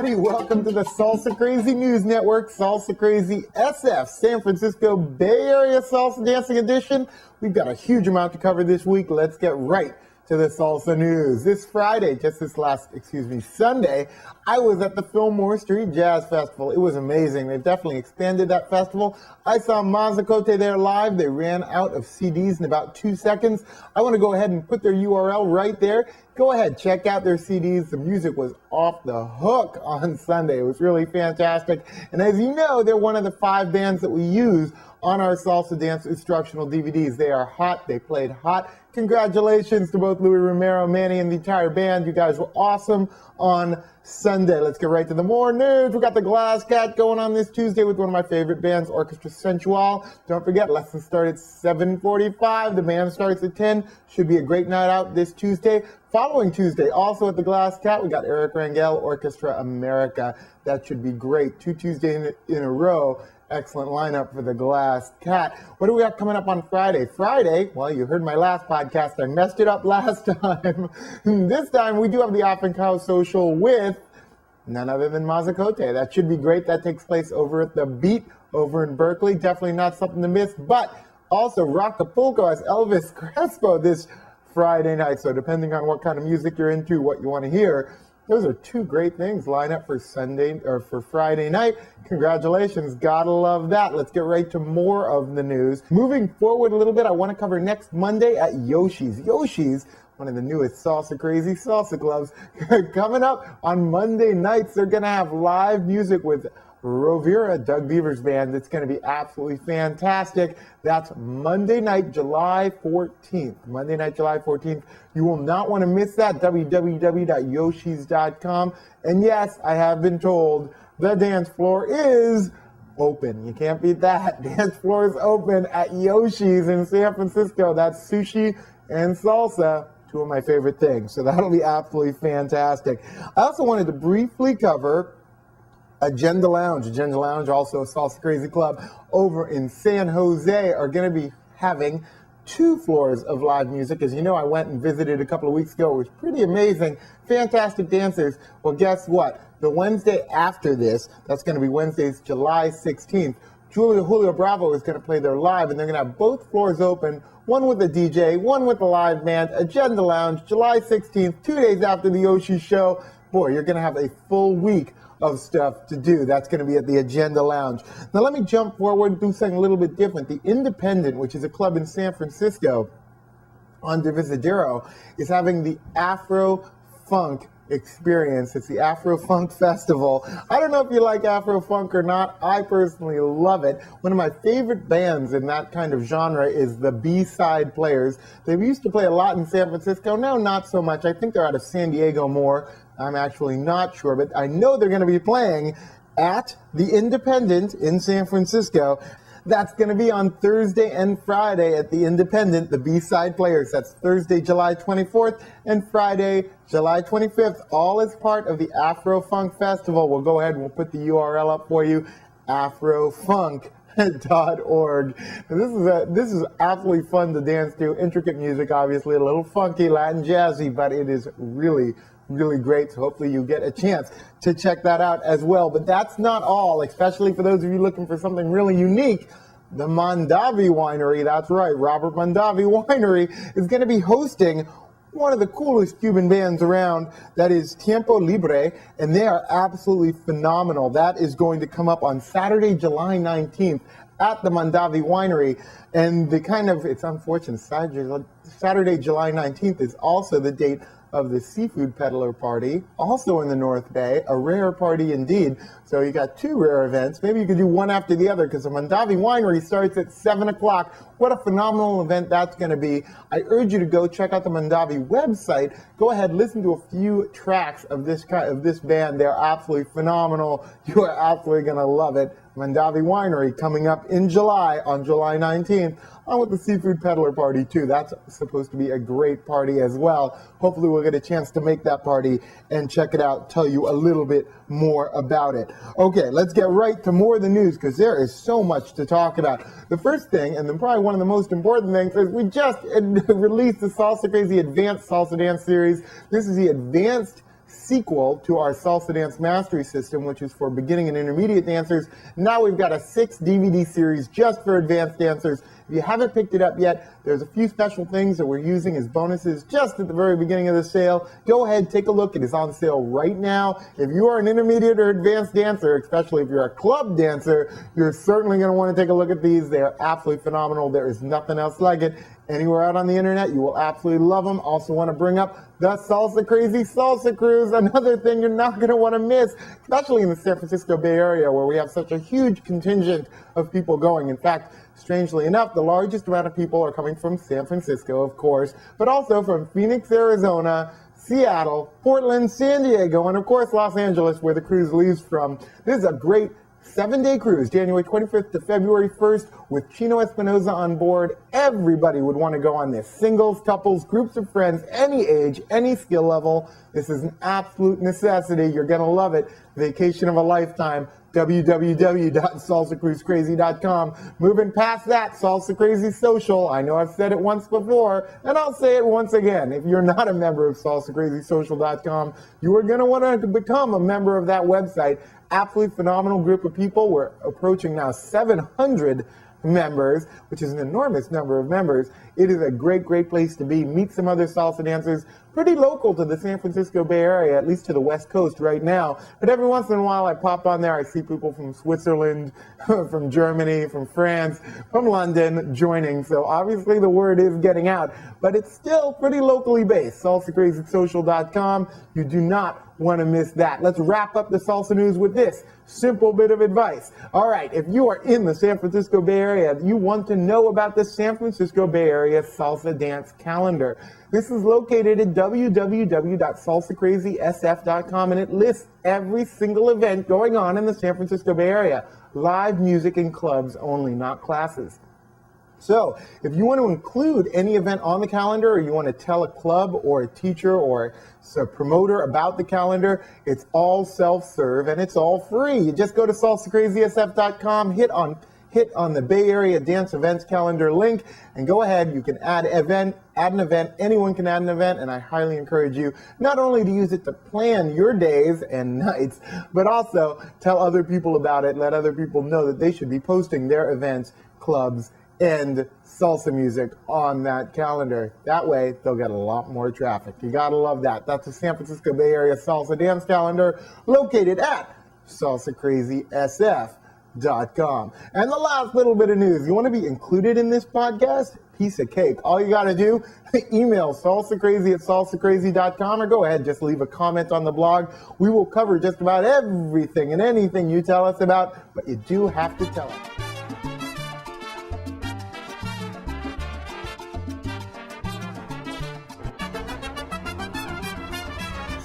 everybody. Welcome to the Salsa Crazy News Network, SalsaCrazySF, San Francisco Bay Area Salsa Dancing Edition. We've got a huge amount to cover this week. Let's get right to the salsa news. This Friday, Sunday, I was at the Fillmore Street Jazz Festival. It was amazing. They've definitely expanded that festival. I saw Mazacote there live. They ran out of CDs in about 2 seconds. I want to go ahead and put their URL right there. Go ahead, check out their CDs. The music was off the hook on Sunday. It was really fantastic. And as you know, they're one of the 5 bands that we use on our salsa dance instructional DVDs. They are hot. They played hot. Congratulations to both Louis Romero, Manny, and the entire band. You guys were awesome on Sunday. Let's get right to the more news. We got the Glass Cat going on this Tuesday with one of my favorite bands, Orchestra Sensual. Don't forget, lessons start at 7:45. The band starts at 10. Should be a great night out this Tuesday. Following Tuesday, also at the Glass Cat, we got Eric Rangel, Orchestra America. That should be great. 2 Tuesdays in a row. Excellent lineup for the Glass Cat. What do we got coming up on Friday? Friday, well, you heard my last podcast. I messed it up last time. This time, we do have the Afenkau Social with none other than Mazacote. That should be great. That takes place over at the Beat over in Berkeley. Definitely not something to miss. But also, Rockapulco has Elvis Crespo this Friday night. So depending on what kind of music you're into, what you want to hear, those are 2 great things lined up for Sunday or for Friday night. Congratulations. Gotta love that. Let's get right to more of the news. Moving forward a little bit, I want to cover next Monday at Yoshi's. Yoshi's, one of the newest Salsa Crazy salsa clubs. Coming up on Monday nights, they're going to have live music with Rovira, Doug Beaver's band. It's going to be absolutely fantastic. That's Monday night, July 14th. Monday night, July 14th. You will not want to miss that. www.yoshis.com. And yes, I have been told the dance floor is open. You can't beat that. Dance floor is open at Yoshi's in San Francisco. That's sushi and salsa, 2 of my favorite things. So that'll be absolutely fantastic. I also wanted to briefly cover Agenda Lounge. Agenda Lounge, also a Salsa Crazy club over in San Jose, are going to be having 2 floors of live music. As you know, I went and visited a couple of weeks ago. It was pretty amazing. Fantastic dancers. Well, guess what? The Wednesday after this, that's going to be Wednesday's July 16th, Julio Bravo is going to play there live, and they're going to have both floors open, one with a DJ, one with a live band. Agenda Lounge, July 16th, 2 days after the Yoshi show. Boy, you're going to have a full week of stuff to do. That's going to be at the Agenda Lounge. Now let me jump forward and do something a little bit different. The Independent, which is a club in San Francisco on Divisadero, is having the Afro Funk experience. It's the Afro Funk Festival. I don't know if you like Afro Funk or not. I personally love it. One of my favorite bands in that kind of genre is the B-Side Players. They used to play a lot in San Francisco. Now, not so much. I think they're out of San Diego more. I'm actually not sure, but I know they're going to be playing at the Independent in San Francisco. That's going to be on Thursday and Friday at the Independent, the B-Side Players. That's Thursday, July 24th, and Friday, July 25th, all as part of the Afro Funk Festival. We'll go ahead and we'll put the URL up for you, afrofunk.org. This is absolutely fun to dance to. Intricate music, obviously, a little funky, Latin jazzy, but it is really great. So hopefully you get a chance to check that out as well. But that's not all, especially for those of you looking for something really unique. The Mondavi Winery, that's right, Robert Mondavi Winery is going to be hosting one of the coolest Cuban bands around. That is Tiempo Libre, and they are absolutely phenomenal. That is going to come up on Saturday, July 19th at the Mondavi Winery. And it's unfortunate, Saturday, July 19th is also the date of the Seafood Peddler Party, also in the North Bay, a rare party indeed. So you got 2 rare events. Maybe you could do one after the other, because the Mondavi Winery starts at 7 o'clock. What a phenomenal event that's going to be. I urge you to go check out the Mondavi website. Go ahead, listen to a few tracks of this band. They're absolutely phenomenal. You are absolutely going to love it. Mondavi Winery coming up in July, on July 19th, on with the Seafood Peddler Party too. That's supposed to be a great party as well. Hopefully we'll get a chance to make that party and check it out, tell you a little bit more about it. Okay, let's get right to more of the news, because there is so much to talk about. The first thing, and then probably one of the most important things, is we just released the Salsa Crazy Advanced Salsa Dance Series. This is the advanced sequel to our Salsa Dance Mastery System, which is for beginning and intermediate dancers. Now we've got a 6 DVD series just for advanced dancers. If you haven't picked it up yet, there's a few special things that we're using as bonuses just at the very beginning of the sale. Go ahead, take a look. It is on sale right now. If you are an intermediate or advanced dancer, especially if you're a club dancer, you're certainly going to want to take a look at these. They are absolutely phenomenal. There is nothing else like it. Anywhere out on the internet, you will absolutely love them. Also want to bring up the Salsa Crazy Salsa Cruise, another thing you're not going to want to miss, especially in the San Francisco Bay Area where we have such a huge contingent of people going. In fact, strangely enough, the largest amount of people are coming from San Francisco, of course, but also from Phoenix, Arizona, Seattle, Portland, San Diego, and of course Los Angeles, where the cruise leaves from. This is a great 7-day cruise, January 25th to February 1st, with Chino Espinoza on board. Everybody would want to go on this. Singles, couples, groups of friends, any age, any skill level. This is an absolute necessity. You're going to love it. Vacation of a lifetime. www.SalsaCrazySF.com. Moving past that, Salsa Crazy Social. I know I've said it once before, and I'll say it once again. If you're not a member of SalsaCrazySocial.com, you are going to want to become a member of that website. Absolutely phenomenal group of people. We're approaching now 700 members, which is an enormous number of members. It is a great, great place to be. Meet some other salsa dancers, pretty local to the San Francisco Bay Area, at least to the West Coast right now. But every once in a while I pop on there, I see people from Switzerland, from Germany, from France, from London joining. So obviously the word is getting out, but it's still pretty locally based. SalsaCrazySocial.com. You do not want to miss that. Let's wrap up the salsa news with this simple bit of advice. All right, if you are in the San Francisco Bay Area, you want to know about the San Francisco Bay Area Salsa Dance Calendar. This is located at www.SalsaCrazySF.com, and it lists every single event going on in the San Francisco Bay Area. Live music in clubs only, not classes. So if you want to include any event on the calendar, or you want to tell a club or a teacher or a promoter about the calendar, it's all self-serve and it's all free. You just go to SalsaCrazySF.com, hit on the Bay Area Dance Events Calendar link, and go ahead. You can add an event. Anyone can add an event, and I highly encourage you not only to use it to plan your days and nights, but also tell other people about it. Let other people know that they should be posting their events, clubs, and salsa music on that calendar. That way, they'll get a lot more traffic. You gotta love that. That's the San Francisco Bay Area Salsa Dance Calendar, located at SalsaCrazySF.com. And the last little bit of news, you want to be included in this podcast? Piece of cake. All you got to do, email salsacrazy@salsacrazy.com, or go ahead, just leave a comment on the blog. We will cover just about everything and anything you tell us about, but you do have to tell us.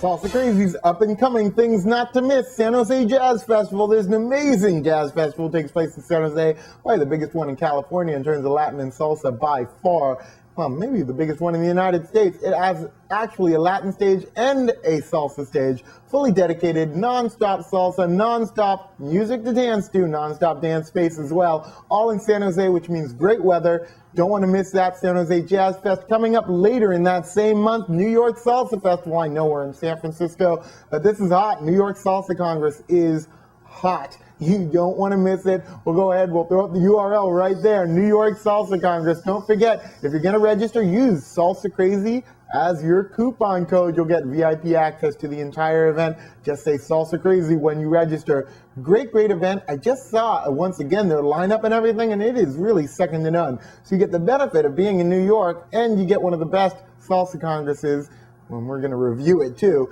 Salsa Crazy's up and coming things not to miss. San Jose Jazz Festival. There's an amazing jazz festival that takes place in San Jose. Probably the biggest one in California in terms of Latin and salsa by far. Well, maybe the biggest one in the United States. It has actually a Latin stage and a salsa stage, fully dedicated, non-stop salsa, non-stop music to dance to, non-stop dance space as well, all in San Jose, which means great weather. Don't want to miss that. San Jose Jazz Fest coming up later in that same month. New York Salsa Festival. I know we're in San Francisco, but this is hot. New York Salsa Congress is hot. You don't want to miss it. We'll go ahead. We'll throw up the URL right there. New York Salsa Congress. Don't forget, if you're going to register, use Salsa Crazy as your coupon code. You'll get VIP access to the entire event. Just say Salsa Crazy when you register. Great, great event. I just saw, once again, their lineup and everything, and it is really second to none. So you get the benefit of being in New York, and you get one of the best salsa congresses. When we're going to review it too,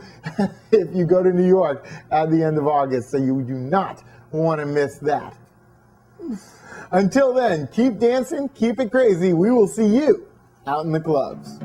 if you go to New York at the end of August. So you do not want to miss that. Until then, keep dancing, keep it crazy. We will see you out in the clubs.